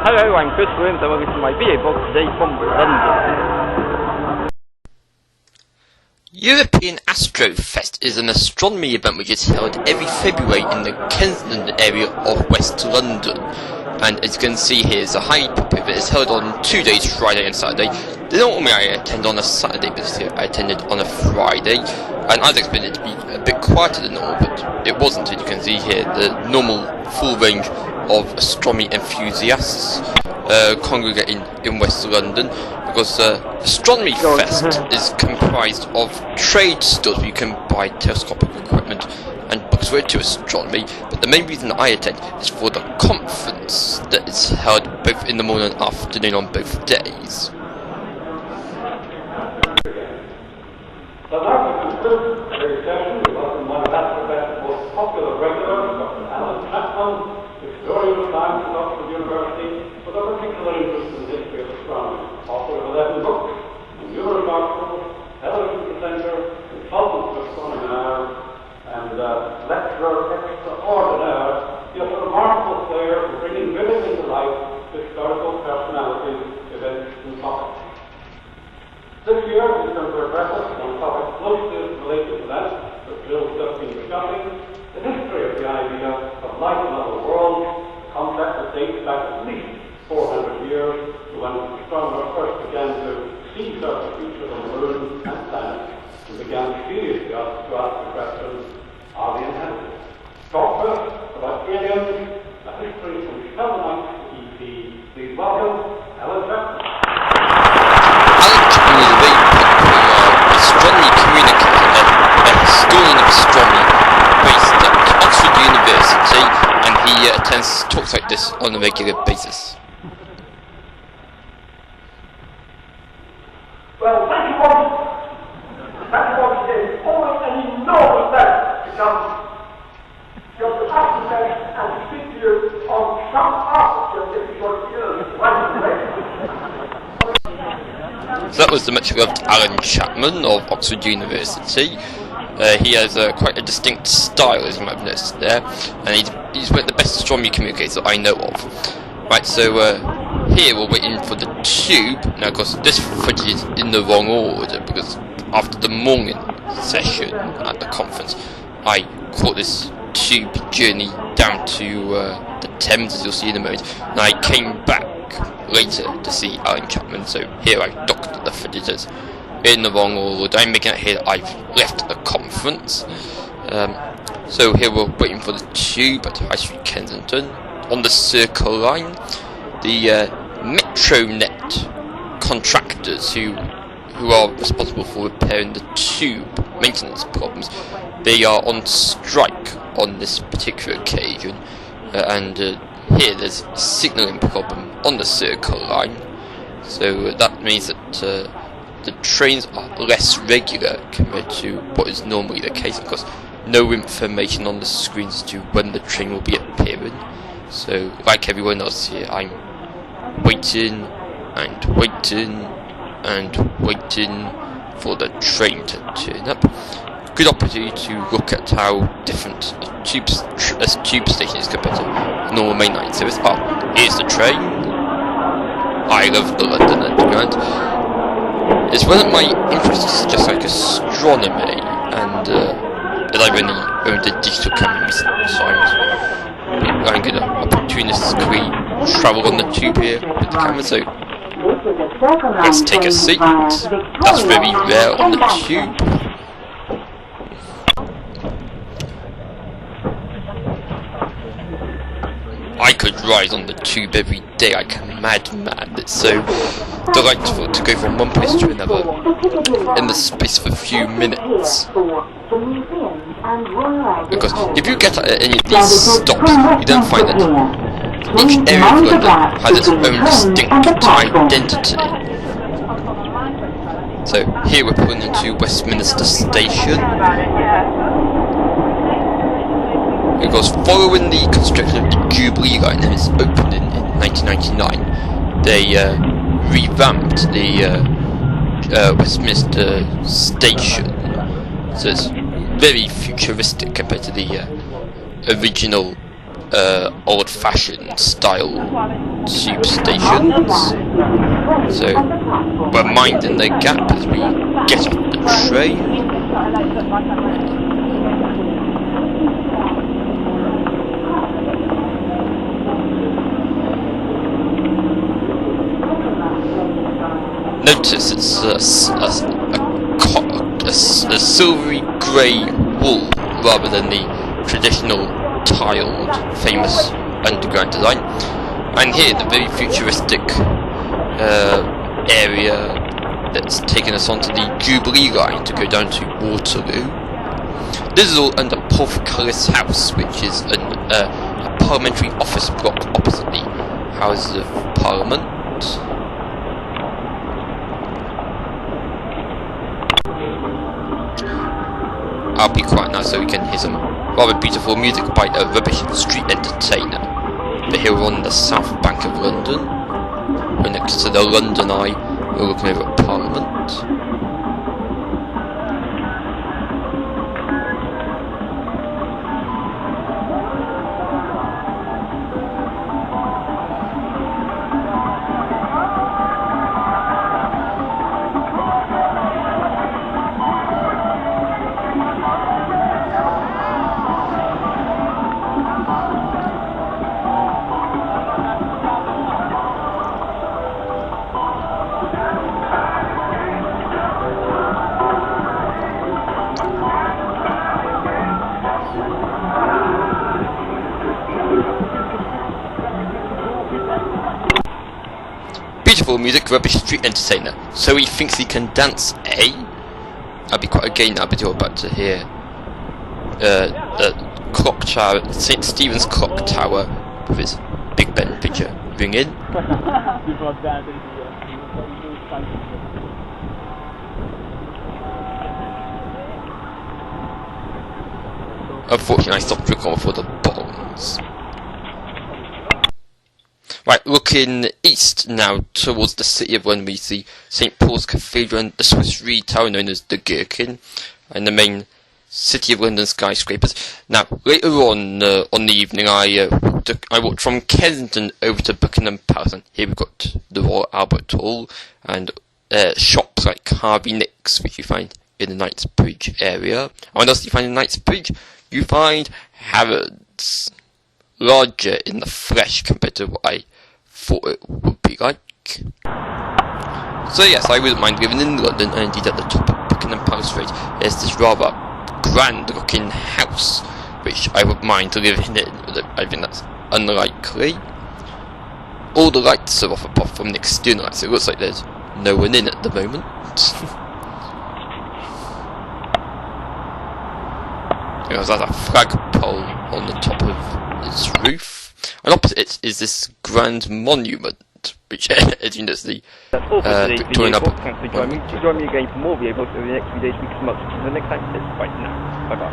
Hello, I'm Chris Williams and welcome to my video blog today from London. European Astrofest is an astronomy event which is held every February in the Kensington area of West London. And as you can see here, it's a highly popular event. It's held on 2 days, Friday and Saturday. Normally I attend on a Saturday, but this year I attended on a Friday. And I was expecting it to be a bit quieter than normal, but it wasn't. As you can see here, the normal full range of astronomy enthusiasts congregating in West London, because Astronomy Fest is comprised of trade stores where you can buy telescopic equipment and books related to astronomy, but the main reason I attend is for the conference that is held both in the morning and afternoon on both days. So now to conclude today's session, we welcome one of Astrofest's most popular regulars, Dr. Alan Chapman, historian of science at Oxford University, with a particular interest in the history of astronomy, author of 11 books, and numerous articles, television presenter, consultant to Astronomy Now, and lecturer extraordinaire. He is a remarkable player for bringing vividly to life historical personalities, events, and topics. This year, he's going to address us on topics closely related to that Bill's just been discussing, the history of the idea of life in other worlds, a concept that dates back at least 400 years to when astronomers first began to see certain features on the moon and planets and began seriously to ask the question, are they inhabited? Talk first about aliens, a history from Sheltonite to EP. Please welcome Alan Chapman. Alan Chapman is a very popular astronomy communicator, a historian of astronomy based at Oxford University, and he attends talks like this on a regular basis. Well, thank you once again. It's always an enormous pleasure to come to Astrofest and to speak to you on some aspects of this short year. So that was the much loved Alan Chapman of Oxford University. He has quite a distinct style, as you might have noticed there, and he's one of the best astronomy communicators that I know of. Right, so here we're waiting for the tube. Now, of course, this footage is in the wrong order, because after the morning session at the conference, I caught this tube journey down to the Thames, as you'll see in a moment, and I came back later to see Alan Chapman, so here I docked the footages in the wrong order. I'm making it here that I've left the conference. So here we're waiting for the tube at High Street Kensington. On the Circle Line, the Metronet contractors who are responsible for repairing the tube maintenance problems, they are on strike on this particular occasion, and here there's a signalling problem on the Circle Line, so that means that the trains are less regular compared to what is normally the case. Of course, no information on the screens as to when the train will be appearing. So, like everyone else here, I'm waiting and waiting and waiting for the train to turn up. Good opportunity to look at how different a tube station is compared to normal mainline service. Here's the train. I love the London Underground. It's one of my interests, just like astronomy, and as I've only owned a digital camera recent times, I'm going to opportunistically travel on the tube here with the camera, so let's take a seat. That's very rare on the tube. I could ride on the tube every day. I can mad. It's so delightful to go from one place to another in the space of a few minutes. Because if you get at any of these stops, you don't find that each area of London has its own distinct identity. So here we're pulling into Westminister Station. Because following the construction of the Jubilee line and its opening in 1999, they revamped the Westminster Station. So it's very futuristic compared to the original old-fashioned style tube stations. So we're minding the gap as we get off the train. Notice it's a silvery grey wool rather than the traditional tiled, famous underground design. And here, the very futuristic area that's taken us onto the Jubilee line to go down to Waterloo. This is all under Portcullis House, which is a parliamentary office block opposite the Houses of Parliament. I'll be quiet now so we can hear some rather beautiful music by a rubbish street entertainer. But here we're on the south bank of London. We're next to the London Eye. We're looking over at Parliament. Beautiful music, rubbish street entertainer. So he thinks he can dance, eh? I'll be quite a gay now, but you're about to hear clock tower, St. Stephen's clock tower with his Big Ben picture ring in. Unfortunately, I stopped recording for the bombs. Right, looking east now towards the city of London, we see St. Paul's Cathedral and the Swiss Reed Tower known as the Gherkin, and the main City of London skyscrapers. Now, later on the evening, I walked from Kensington over to Buckingham Palace, and here we've got the Royal Albert Hall, and shops like Harvey Nicks, which you find in the Knightsbridge area. And what else do you find in Knightsbridge? You find Harrods. Larger in the flesh compared to what I thought it would be like. So yes, I wouldn't mind living in London, and indeed at the top of Buckingham Palace Road there's this rather grand looking house which I would mind living in. I think that's unlikely. All the lights are off apart from the external lights, so it looks like there's no one in at the moment. There's a flagpole on the top of its roof, and opposite it is this grand monument, which, as you know, is the Victorian Albert. Thanks for joining me again for more video books over the next few days, weeks, months. Until the next time, bye now. Bye bye.